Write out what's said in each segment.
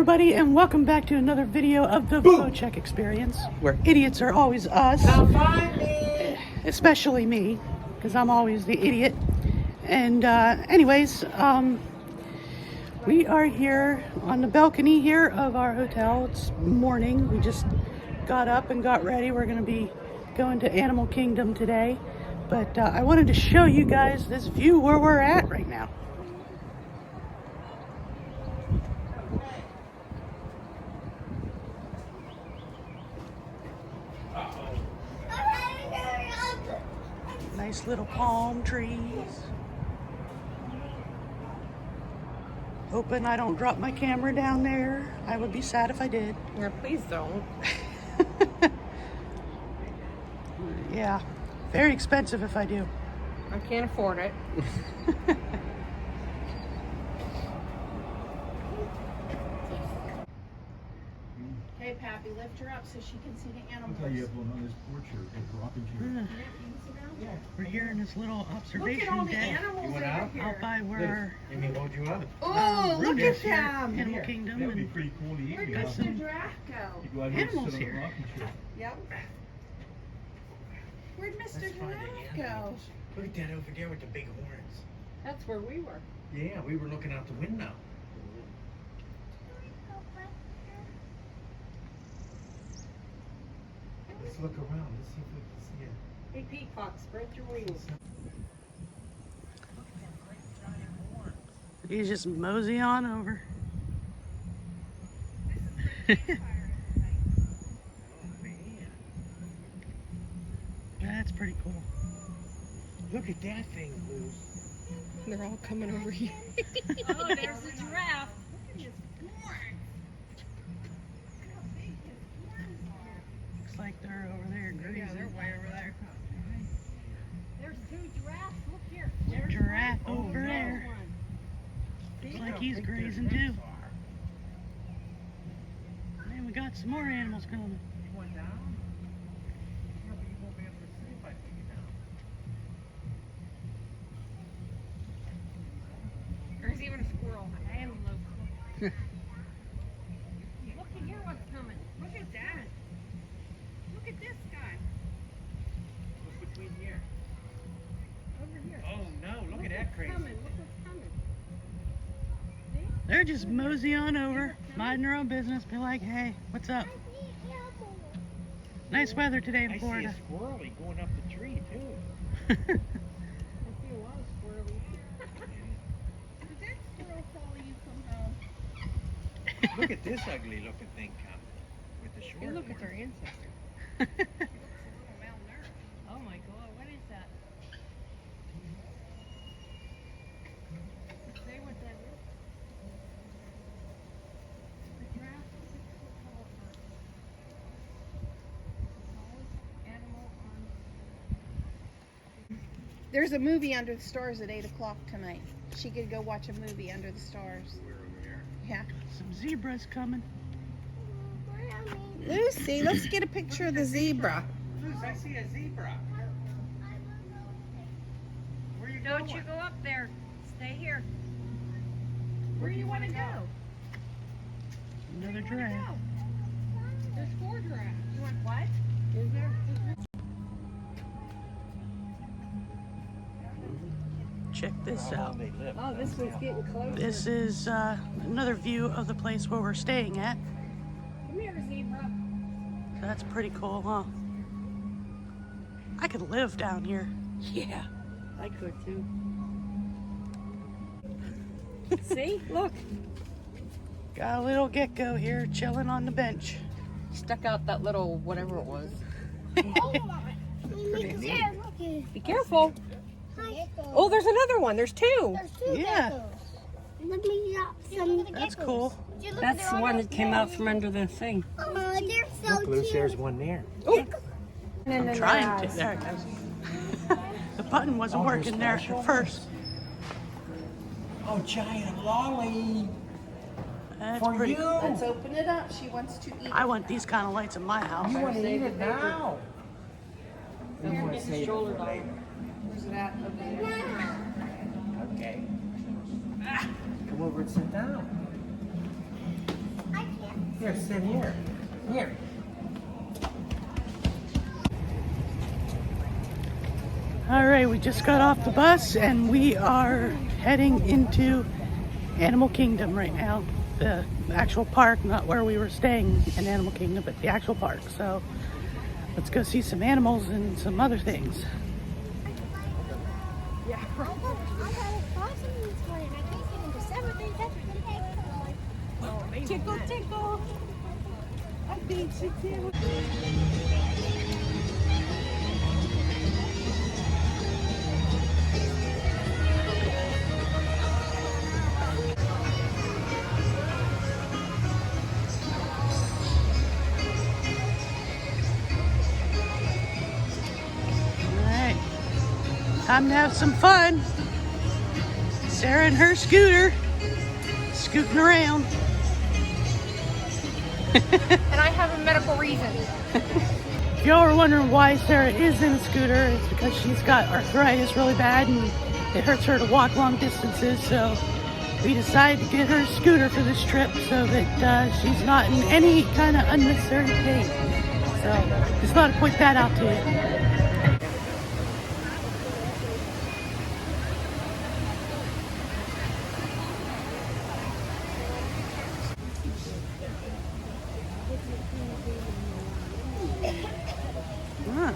everybody, and welcome back to another video of the Vochek experience, where idiots are always us. Now find me! Especially me, because I'm always the idiot. And anyways, we are here on the balcony here of our hotel. It's morning. We just got up and got ready. We're going to be going to Animal Kingdom today. But I wanted to show you guys this view where we're at right now. Nice little palm trees. Hoping I don't drop my camera down there. I would be sad if I did. Yeah, please don't. Yeah, very expensive if I do. I can't afford it. Hey, Pappy, lift her up so she can see the animals. I'll tell you, one on this porch here, a rocking chair. Yeah, we're here in this little Look at observation all the deck animals You went over out? here. out by where Let me hold you up. Oh, look Room at is here, them. Animal Kingdom, That would be and pretty cool in the Where'd evening. got huh? Mr. some Giraffe go? You go out here and animals sit on here. a rocking chair. Yep. Where'd Mr. Giraffe go? Look at that over there with the big horns. That's where we were. Yeah, we were looking out the window. Let's look around. Let's see if we can see it. Hey, Peacock, spread your wings. you just mosey on over. Oh man, That's pretty cool. look at that thing, Luz. They're all coming over here. Oh, there's the giraffe. Looks like they're over there grazing. Yeah, they're way over there. There's two giraffes. Look here. Giraffe over there. Looks Look like how he's big their grazing heads too. are. Man, we got some more animals coming. You went down? Yeah, but you won't be able to see if I take you down. There's even a squirrel. I am local. Look at here what's coming. Look at that. Look at this guy. Look between here. Over here. Oh no, look at that crazy. Coming. Look what's coming. They're just mosey on over, minding their own business, be like, hey, what's up? Nice weather today in I see Florida. a squirrely going up the tree too. I see a lot of squirrels. Did that squirrel follow you from home? Look at this ugly looking thing coming with the short Hey, look at horns. their ancestors. Oh my God, what is that? Say what that is. The giraffe is 6 foot tall at birth. The tallest animal on. There's a movie Under the Stars at 8 o'clock tonight. She could go watch a movie Under the Stars. We're over there. Yeah. Some zebras coming. Lucy, let's get a picture of the zebra. Luz, I see a zebra. Where you Don't going? you go up there. Stay here. Where do you want to go? Another giraffe. There's 4 giraffes. You want what? Is there? Check this How out. long they live. Oh, this one's getting closer. This is another view of the place where we're staying at. Come here, zebra. So that's pretty cool, huh? I could live down here. Yeah, I could too. See? Look. Got a little gecko here chilling on the bench. Stuck out that little whatever it was. Pretty neat. Be careful. Oh, there's another one. There's 2. Yeah, Let me drop some. that's cool. That's the one that came out from under the thing. Oh, they're so Look, Luz, cute. there's one there. I'm trying to. There it goes. The button wasn't working there at first. Oh, giant lolly. That's For pretty you. cool. Let's open it up. She wants to eat. I want these kind of lights in my house. You want to eat it now? You want to save it for later. Where's it at? Over there. Okay. Come over and sit down. I Here, sit here. Here. All right, we just got off the bus and we are heading into Animal Kingdom right now. The actual park, not where we were staying in Animal Kingdom, but the actual park. So let's go see some animals and some other things. Tickle, tickle. I beat you too. Alright, time to have some fun. Sarah and her scooter, scooting around. And I have a medical reason. If y'all are wondering why Sarah is in a scooter, it's because she's got arthritis really bad and it hurts her to walk long distances. So we decided to get her a scooter for this trip so that she's not in any kind of unnecessary pain. So just thought I'd point that out to you. Huh.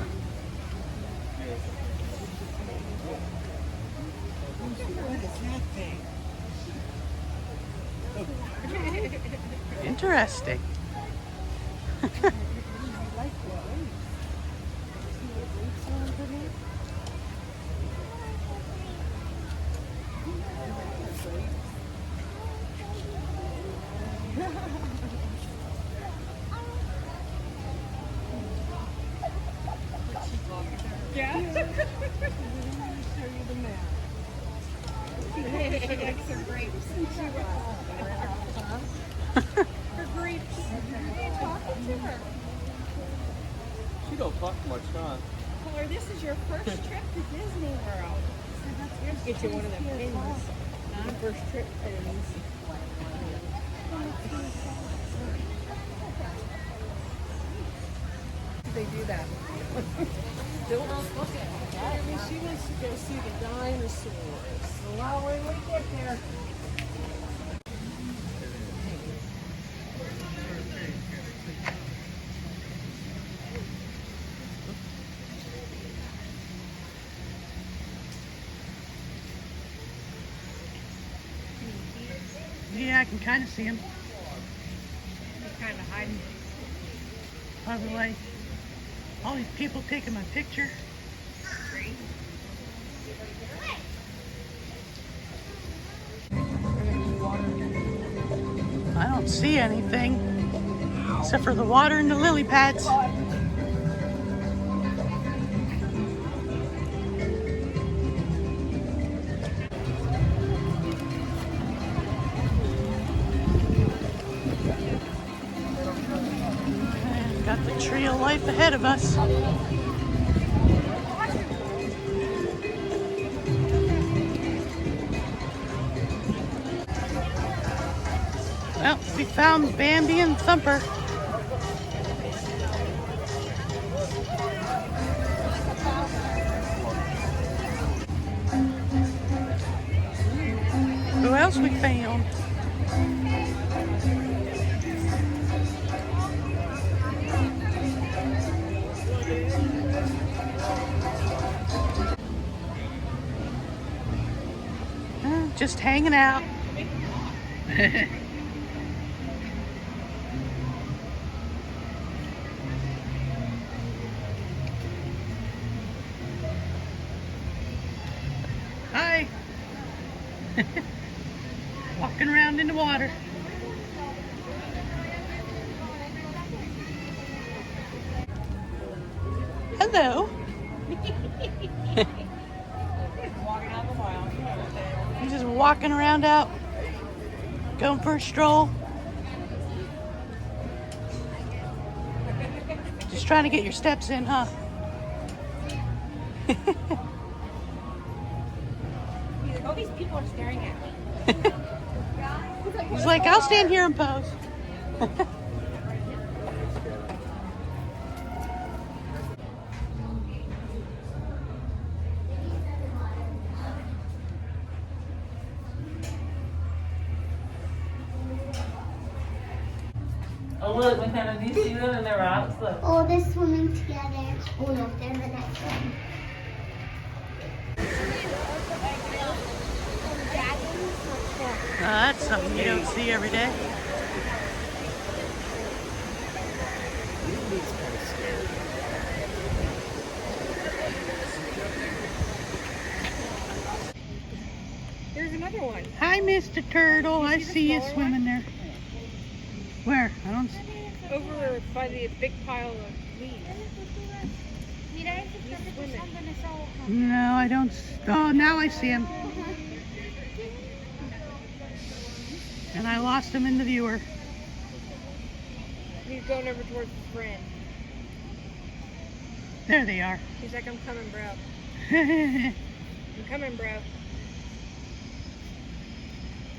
Interesting. Yeah. She likes her grapes. Her grapes. Are you talking to her? She don't talk much, huh? Caller, this is your first trip to Disney World. Get you one of them pins. Non-first trip pins. They do that. Don't look at that. She wants to go see the dinosaurs. Well, when we get there. Yeah, I can kind of see him. He's kind of hiding. Probably like all these people taking my picture. I don't see anything except for the water and the lily pads. And got the tree of life ahead of us. Well, we found Bambi and Thumper. Who else we found? Just hanging out. Hi. Walking around in the water. Hello. You're just walking around out, going for a stroll. Just trying to get your steps in, huh? All these people are staring at me. He's like, I'll stand here and pose. Oh look, McKenna, do you see them in the rocks? Look. Oh, they're swimming together. Oh no, they're the next one. That's something you don't see every day. There's another one. Hi, Mr. Turtle. I see you smaller swimming there. Where? I don't see. Over by the big pile of leaves. No, I don't. Oh, now I see him. And I lost him in the viewer. He's going over towards his friend. There they are. He's like, I'm coming, bro. I'm coming, bro.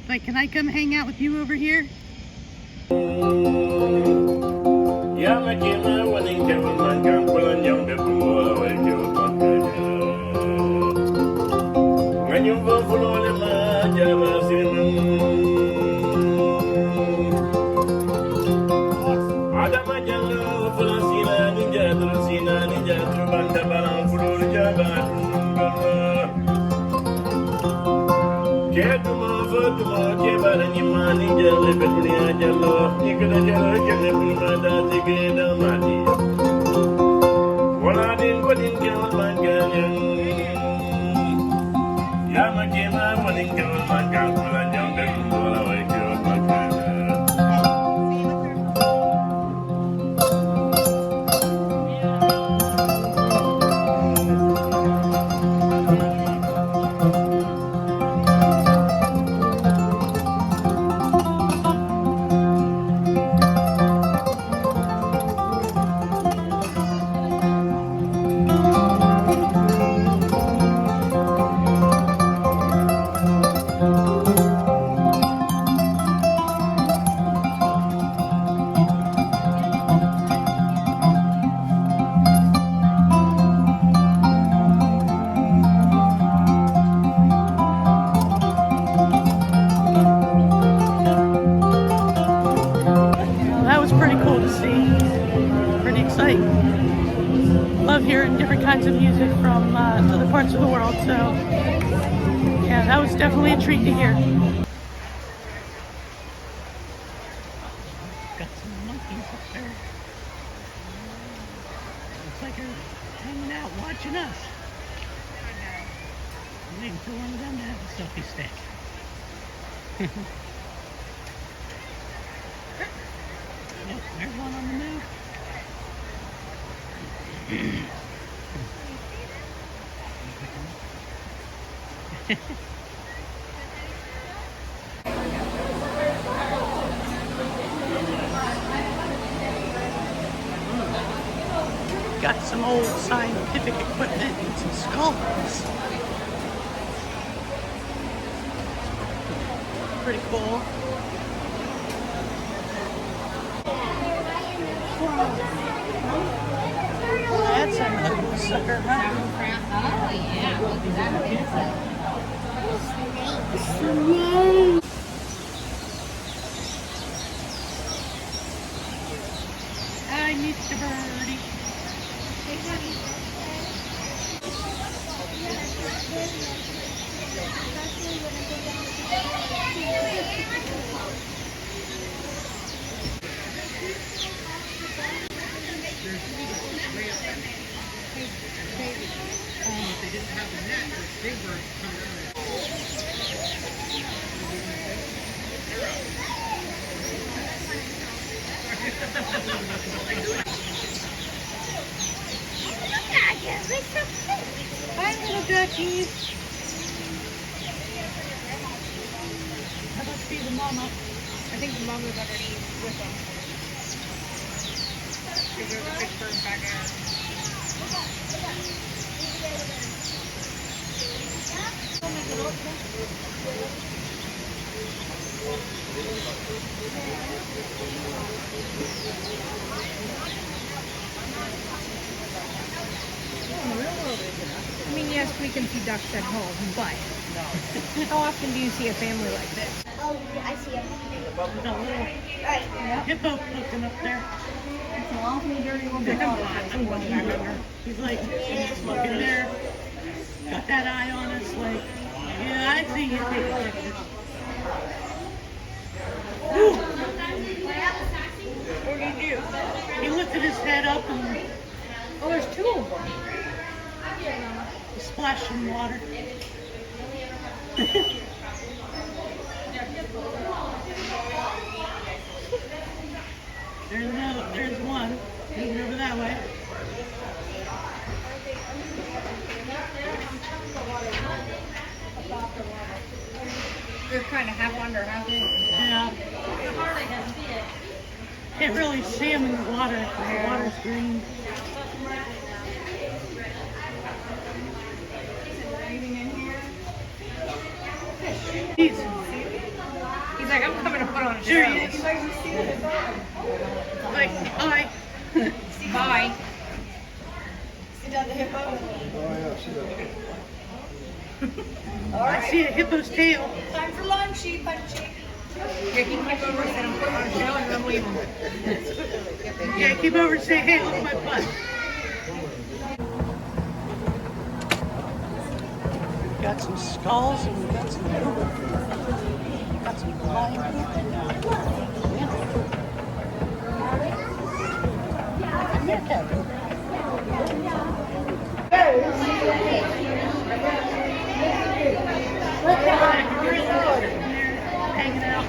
Like, can I come hang out with you over here? Love hearing different kinds of music from other parts of the world, so yeah, that was definitely a treat to hear. Got some monkeys up there. Looks like they're hanging out watching us. I'm waiting for one of them to have a selfie stick. Yep, there's one on the move. Got some old scientific equipment and some skulls. Pretty cool. That's a sucker, huh? Oh, yeah. Look at that. Hi, Mr. Birdie. If they didn't have the net, the big birds come down Hi, little duckies. That must be the mama. I think the mom was already with them. Because there's a big bird back there. I mean, yes, we can see ducks at home, but how often do you see a family like this? Oh, I see it. There's a little hippo looking up there. It's an awfully dirty little I'm dog. looking at her. He's like, he's looking there. Got that eye on us, like, yeah, I see you taking pictures. Ooh. What did he do? He lifted his head up and Oh, there's two of them. splashed some water. There's one. Moving over that way. They're kind of half under, half in. Yeah. Can't really see him in the water. The water's green. He's He's like, I'm coming to put on a show. there. He is. Like, hi. Bye. I see a hippo's tail. Time for lunchy, punchy. Yeah, keep my phone right and I'm putting on a show and I'm leaving. Yeah, keep over and say, hey, look at my butt. We got some skulls and we got some poop. Got some flying poop. Come here, Kevin. Hanging out.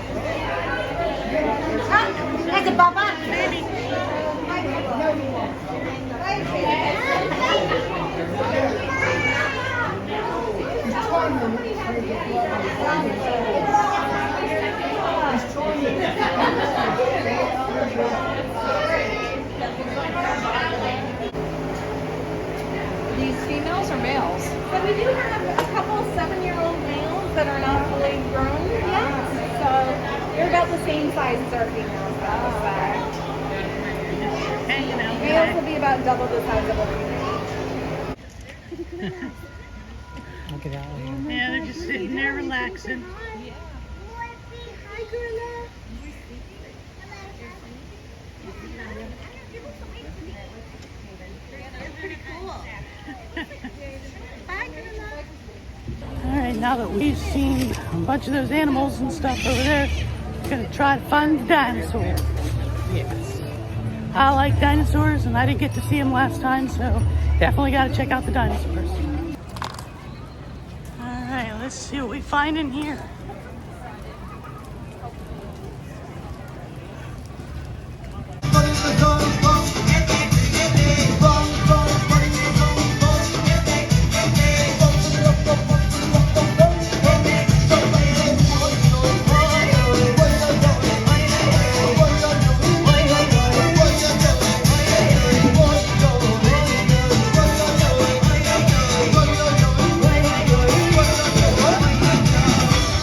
That's a baba. Baby. These females are males. So we do have a couple 7-year-old males that are not fully grown yet. So they're about the same size as our females. Hanging out. Males will be about double the size of a female. Look at that one. Yeah, they're just sitting there relaxing. Hi, Gorilla. Alright, now that we've seen a bunch of those animals and stuff over there, we're gonna try to find the dinosaur. Yes. I like dinosaurs and I didn't get to see them last time, so definitely gotta check out the dinosaurs. Alright, let's see what we find in here.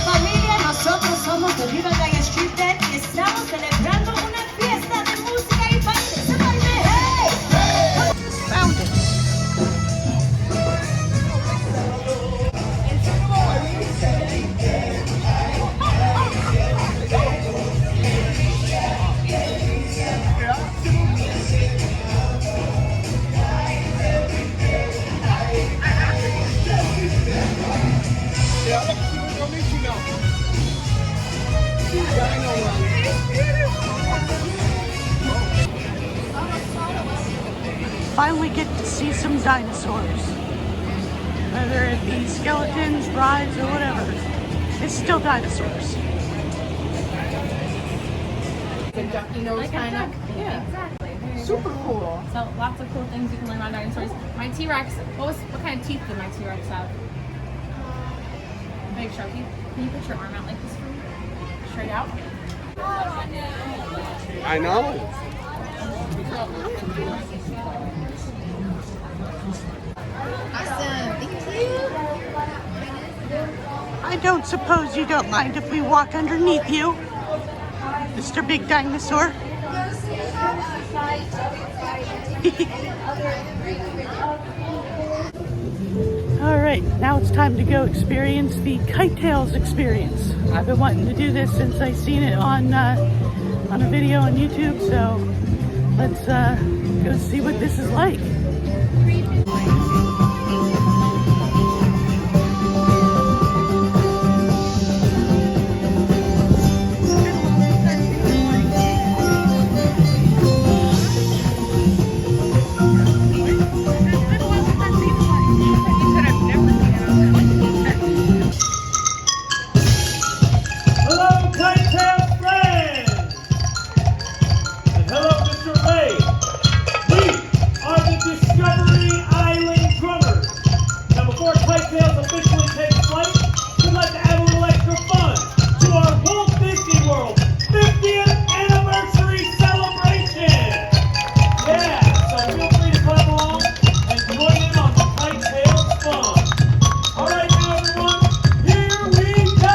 Familia, nosotros somos de Viva Gaia Street Dead y estamos celebrando una fiesta de música y baile. ¡Se baile! ¡Hey! Found it. Finally get to see some dinosaurs. Whether it be skeletons, rides, or whatever. It's still dinosaurs. The ducky nose kind of. Yeah. Exactly. Super cool. So lots of cool things you can learn about dinosaurs. My T-Rex, what kind of teeth did my T-Rex have? Big shark teeth. Can you put your arm out like this for me? Straight out. I know. Awesome. Thank you. I don't suppose you don't mind if we walk underneath you, Mr. Big Dinosaur. All right, now it's time to go experience the KiteTails experience. I've been wanting to do this since I seen it on a video on YouTube, so let's go see what this is like. Hello, KiteTails friends! And hello, Mr. Ray. We are the Discovery Island Drummers. Now, before KiteTails officially takes flight, we'd like to add a little extra fun to our Walt Disney World 50th anniversary celebration. Yeah, so feel free to clap along and join in on the KiteTails fun. All right, now everyone, here we go.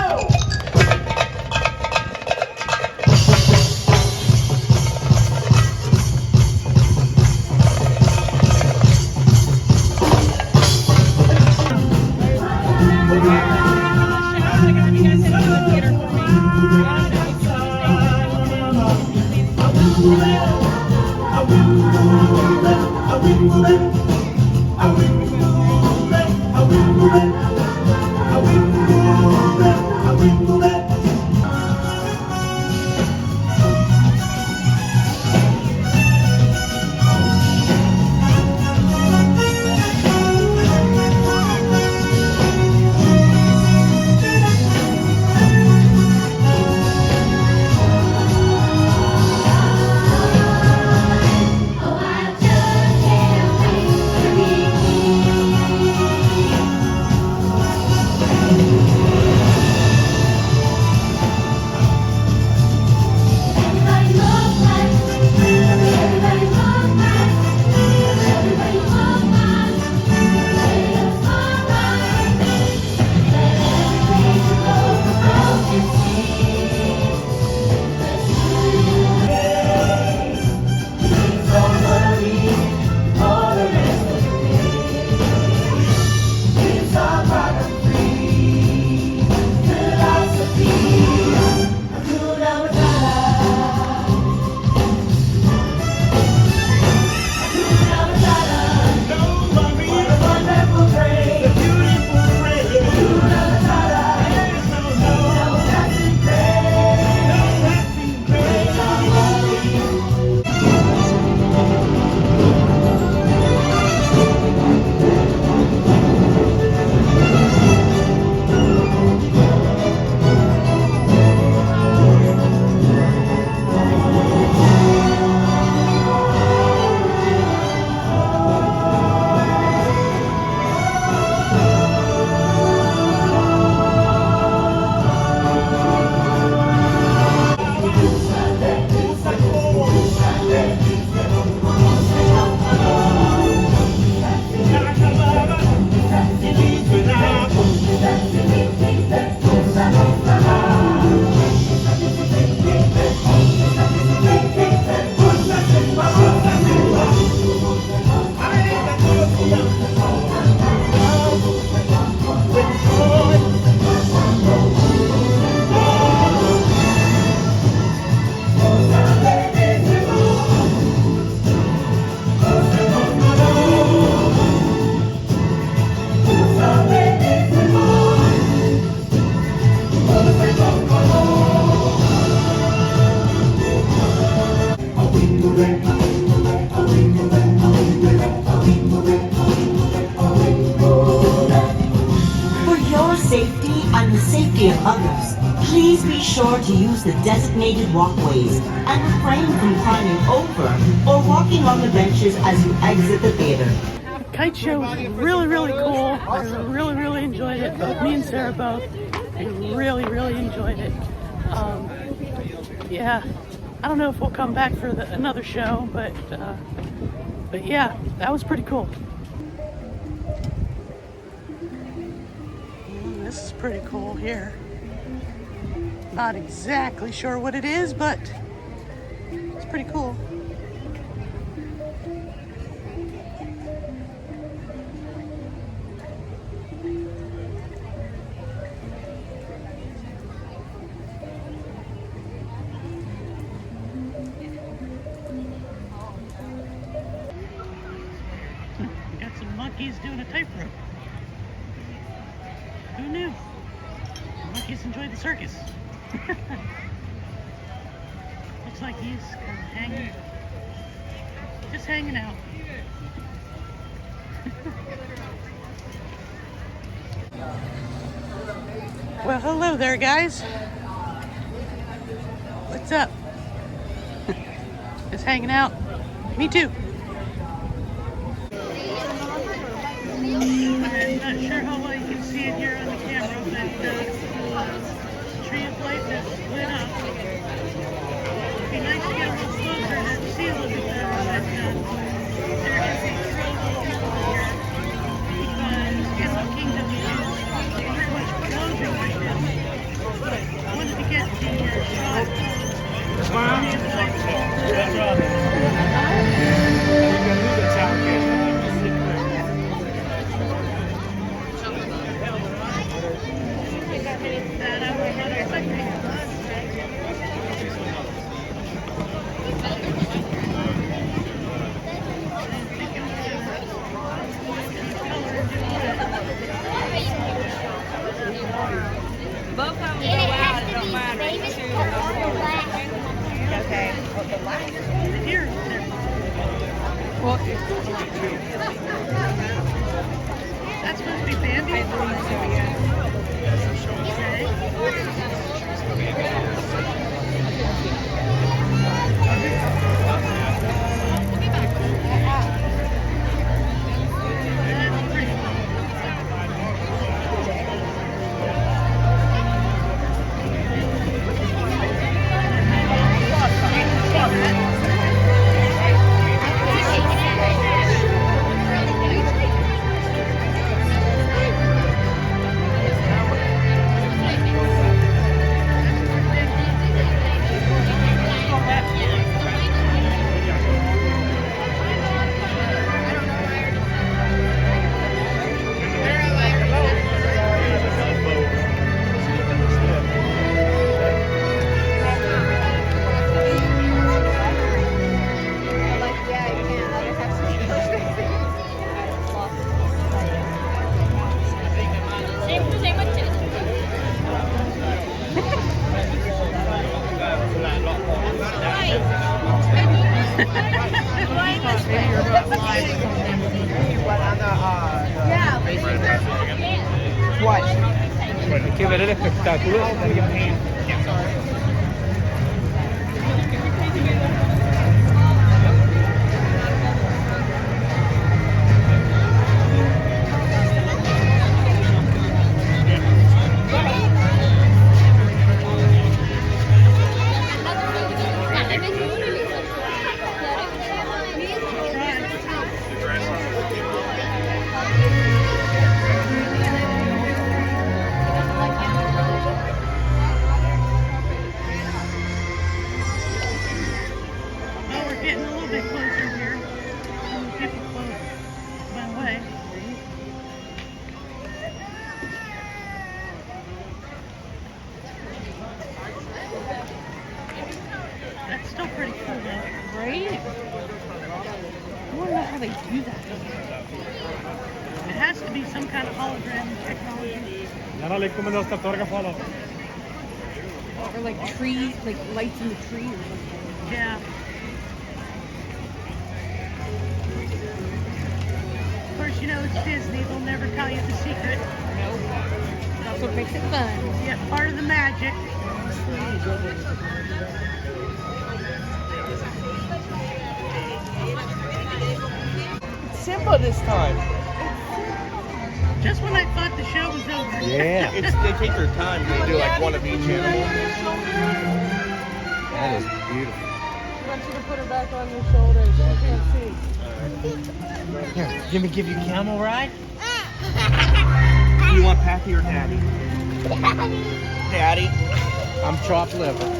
safety and the safety of others, please be sure to use the designated walkways and refrain from climbing over or walking on the benches as you exit the theater. Kite show was really cool. I really enjoyed it. Both me and Sarah both. I really enjoyed it. Yeah, I don't know if we'll come back for another show, but yeah, that was pretty cool. This is pretty cool here. Not exactly sure what it is, but it's pretty cool. monkey's doing a tightrope. Who knew? Monkeys enjoy the circus. Looks like he's kind of hanging, just hanging out. Well, hello there, guys. What's up? Just hanging out. Me too. I'm not sure how well you can see it here on the camera, but the tree of life is lit up. It'd be nice to get a little closer to see a little bit better, but there is a trail of people here because Animal Kingdom is pretty much closing right now. I wanted to get the shot. Both of them go out, it don't matter. Okay. Here. That's supposed to be Bambi? I believe so, yeah. Hay que ver el espectáculo. how they do that. It has to be some kind of hologram technology. Or like tree, like lights in the tree or something. Yeah. Of course, you know it's Disney. They'll never tell you the secret. Nope. That's what makes it fun. Yeah, part of the magic. It's simple this time. Just when I thought the show was over. Yeah. They take their time. They do like one of each animal. That is beautiful. I want you to put her back on your shoulders. You can't see. Here, Jimmy, give you camel ride? Do you want Pappy or Daddy? Daddy. I'm chopped liver.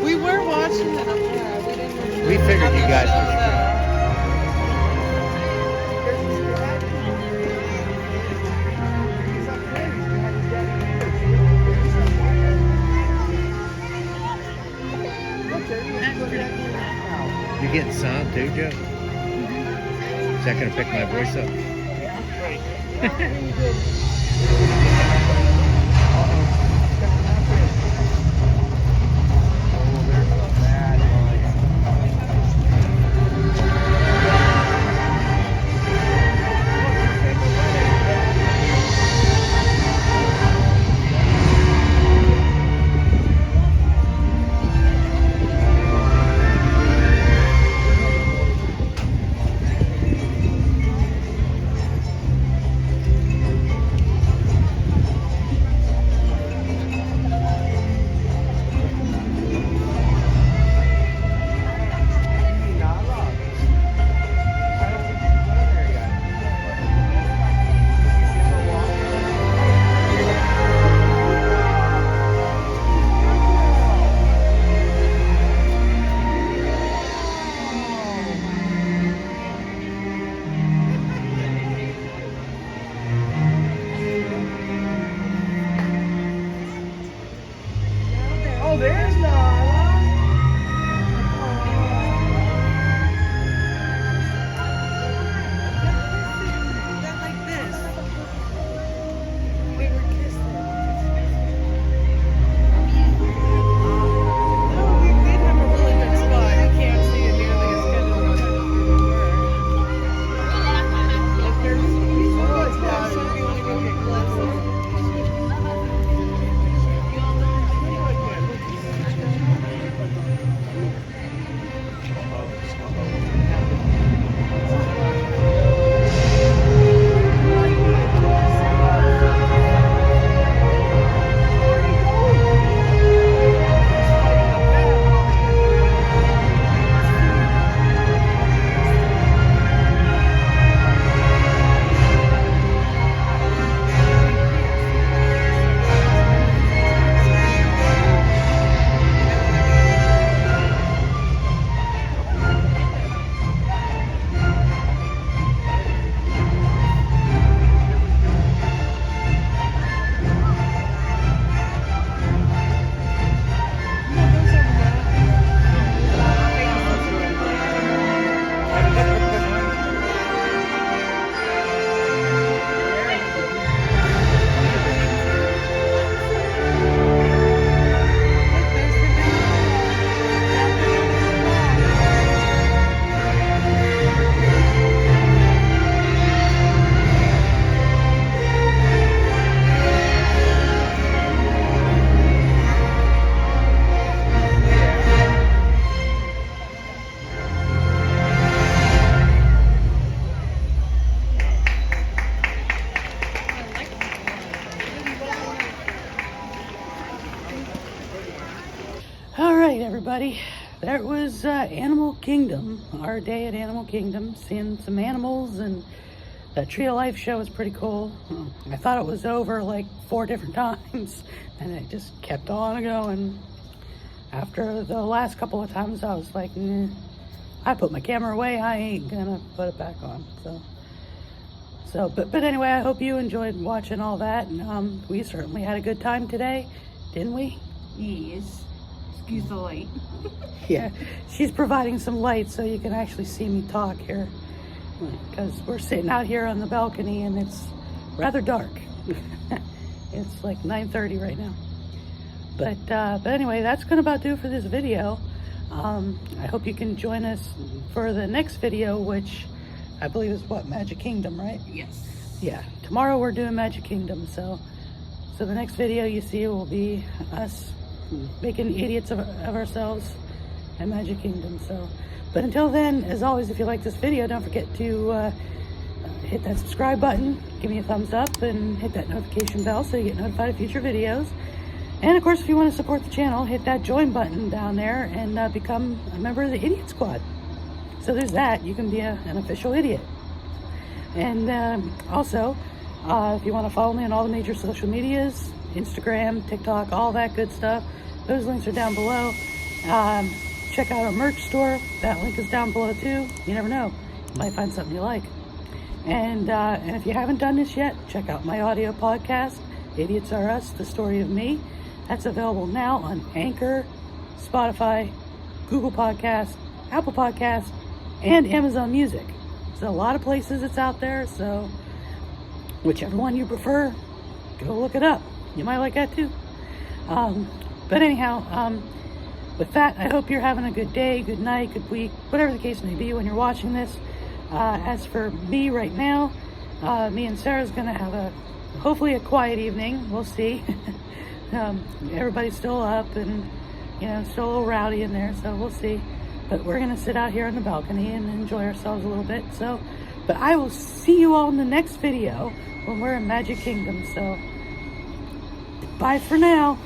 We were watching it up there. We figured you guys would. That's pretty cool. You getting sun too, Joe? Is that gonna pick my voice up? Alright everybody, that was Animal Kingdom, our day at Animal Kingdom, seeing some animals, and that Tree of Life show was pretty cool. I thought it was over like 4 different times, and it just kept on going. After the last couple of times I was like, I put my camera away, I ain't gonna put it back on. But anyway, I hope you enjoyed watching all that, and we certainly had a good time today, didn't we? Yes. Excuse the light. Yeah, she's providing some light so you can actually see me talk here, because we're sitting out here on the balcony and it's rather dark. It's like 9:30 right now. But anyway, that's gonna about do for this video. I hope you can join us for the next video, which I believe is what, Magic Kingdom, right? Yes. Yeah, tomorrow we're doing Magic Kingdom, so the next video you see will be us making idiots of ourselves at Magic Kingdom. But until then, as always, if you like this video, don't forget to hit that subscribe button, give me a thumbs up, and hit that notification bell so you get notified of future videos. And of course, if you want to support the channel, hit that join button down there and become a member of the Idiot Squad. So there's that. You can be an official idiot. And also, if you want to follow me on all the major social medias, Instagram, TikTok, all that good stuff, those links are down below. Check out our merch store. That link is down below too. You never know, you might find something you like. And if you haven't done this yet, check out my audio podcast, Idiots Are Us, The Story of Me. That's available now on Anchor, Spotify, Google Podcasts, Apple Podcasts, and Amazon Music. There's a lot of places it's out there, so whichever one you prefer, go look it up. You might like that too. But anyhow, with that, I hope you're having a good day, good night, good week, whatever the case may be when you're watching this. As for me right now, me and Sarah's gonna have hopefully a quiet evening. We'll see. Everybody's still up and, still a little rowdy in there, so we'll see. But we're gonna sit out here on the balcony and enjoy ourselves a little bit. So, but I will see you all in the next video when we're in Magic Kingdom. So, bye for now.